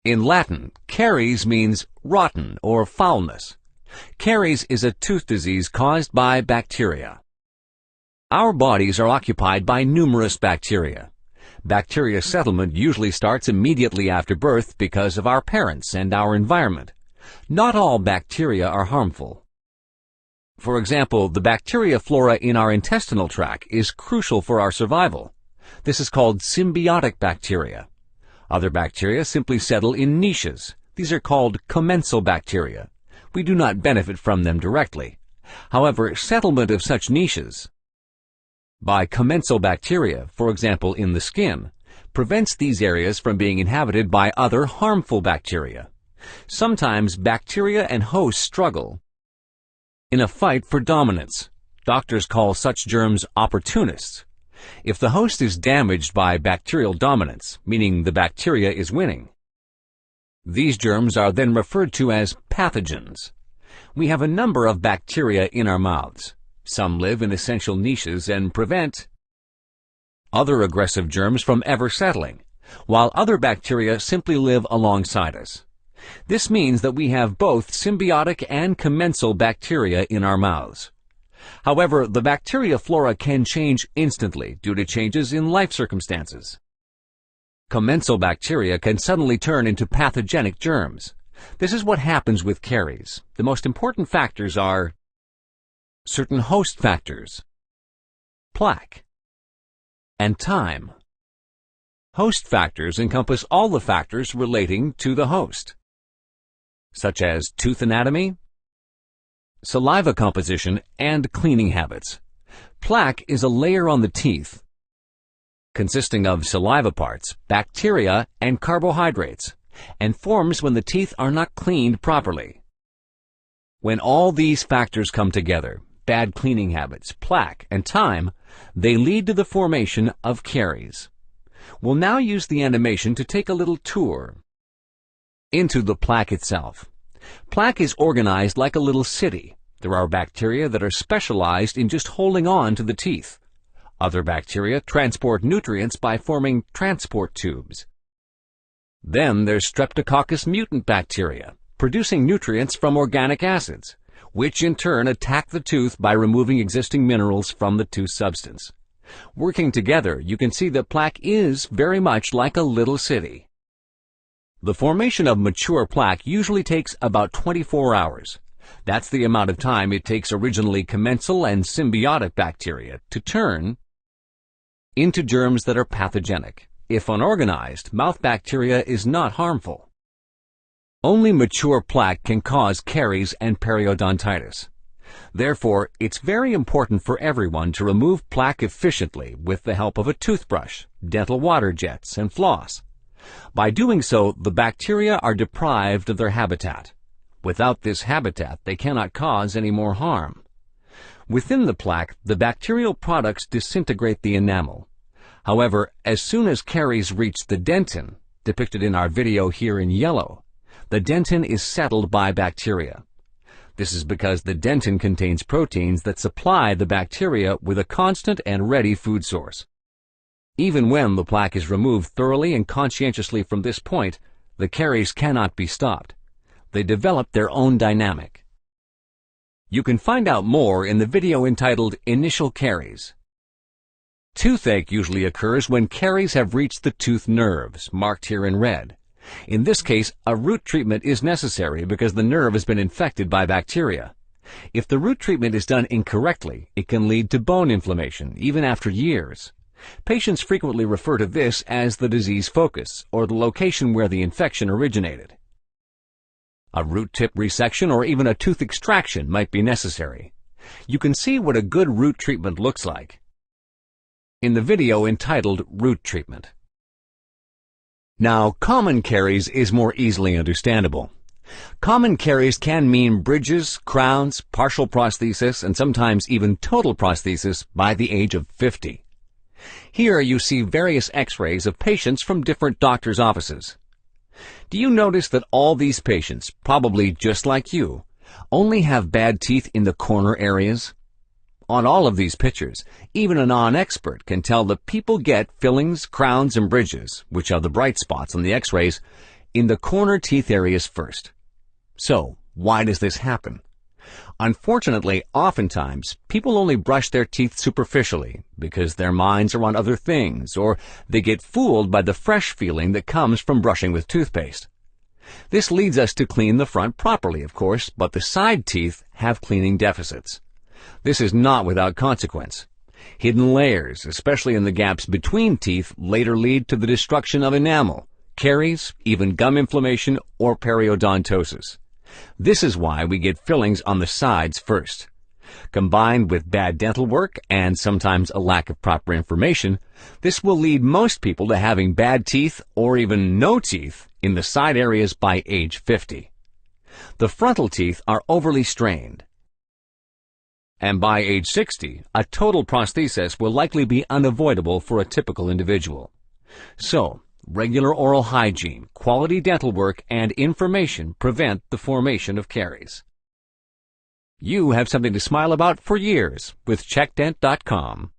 In Latin, caries means rotten or foulness. Caries is a tooth disease caused by bacteria. Our bodies are occupied by numerous bacteria. Bacteria settlement usually starts immediately after birth because of our parents and our environment. Not all bacteria are harmful. For example, the bacteria flora in our intestinal tract is crucial for our survival. This is called symbiotic bacteria. Other bacteria simply settle in niches. These are called commensal bacteria. We do not benefit from them directly. However, settlement of such niches by commensal bacteria, for example in the skin, prevents these areas from being inhabited by other harmful bacteria. Sometimes bacteria and hosts struggle in a fight for dominance. Doctors call such germs opportunists. If the host is damaged by bacterial dominance, meaning the bacteria is winning, these germs are then referred to as pathogens. We have a number of bacteria in our mouths. Some live in essential niches and prevent other aggressive germs from ever settling, while other bacteria simply live alongside us. This means that we have both symbiotic and commensal bacteria in our mouths. However, the bacteria flora can change instantly due to changes in life circumstances. Commensal bacteria can suddenly turn into pathogenic germs. This is what happens with caries. The most important factors are certain host factors, plaque, and time. Host factors encompass all the factors relating to the host, such as tooth anatomy, saliva composition, and cleaning habits. Plaque is a layer on the teeth consisting of saliva parts, bacteria, and carbohydrates, and forms when the teeth are not cleaned properly. When all these factors come together, bad cleaning habits, plaque, and time, they lead to the formation of caries. We'll now use the animation to take a little tour into the plaque itself. Plaque is organized like a little city. There are bacteria that are specialized in just holding on to the teeth. Other bacteria transport nutrients by forming transport tubes. Then there's Streptococcus mutant bacteria, producing nutrients from organic acids, which in turn attack the tooth by removing existing minerals from the tooth substance. Working together, you can see that plaque is very much like a little city. The formation of mature plaque usually takes about 24 hours. That's the amount of time it takes originally commensal and symbiotic bacteria to turn into germs that are pathogenic. If unorganized, mouth bacteria is not harmful. Only mature plaque can cause caries and periodontitis. Therefore, it's very important for everyone to remove plaque efficiently with the help of a toothbrush, dental water jets, and floss. By doing so, the bacteria are deprived of their habitat. Without this habitat, they cannot cause any more harm. Within the plaque, the bacterial products disintegrate the enamel. However, as soon as caries reach the dentin, depicted in our video here in yellow, the dentin is settled by bacteria. This is because the dentin contains proteins that supply the bacteria with a constant and ready food source. Even when the plaque is removed thoroughly and conscientiously from this point, the caries cannot be stopped. They develop their own dynamic. You can find out more in the video entitled Initial Caries. Toothache usually occurs when caries have reached the tooth nerves, marked here in red. In this case, a root treatment is necessary because the nerve has been infected by bacteria. If the root treatment is done incorrectly, it can lead to bone inflammation, even after years. Patients frequently refer to this as the disease focus, or the location where the infection originated. A root tip resection or even a tooth extraction might be necessary. You can see what a good root treatment looks like in the video entitled Root Treatment. Now, common caries is more easily understandable. Common caries can mean bridges, crowns, partial prosthesis, and sometimes even total prosthesis by the age of 50. Here you see various x-rays of patients from different doctors' offices. Do you notice that all these patients, probably just like you, only have bad teeth in the corner areas? On all of these pictures, even a non-expert can tell that people get fillings, crowns, and bridges, which are the bright spots on the x-rays, in the corner teeth areas first. So, why does this happen? Unfortunately, oftentimes, people only brush their teeth superficially because their minds are on other things, or they get fooled by the fresh feeling that comes from brushing with toothpaste. This leads us to clean the front properly, of course, but the side teeth have cleaning deficits. This is not without consequence. Hidden layers, especially in the gaps between teeth, later lead to the destruction of enamel, caries, even gum inflammation, or periodontosis. This is why we get fillings on the sides first. Combined with bad dental work and sometimes a lack of proper information, this will lead most people to having bad teeth or even no teeth in the side areas by age 50. The frontal teeth are overly strained. And by age 60, a total prosthesis will likely be unavoidable for a typical individual. So, regular oral hygiene, quality dental work, and information prevent the formation of caries. You have something to smile about for years with CheckDent.com.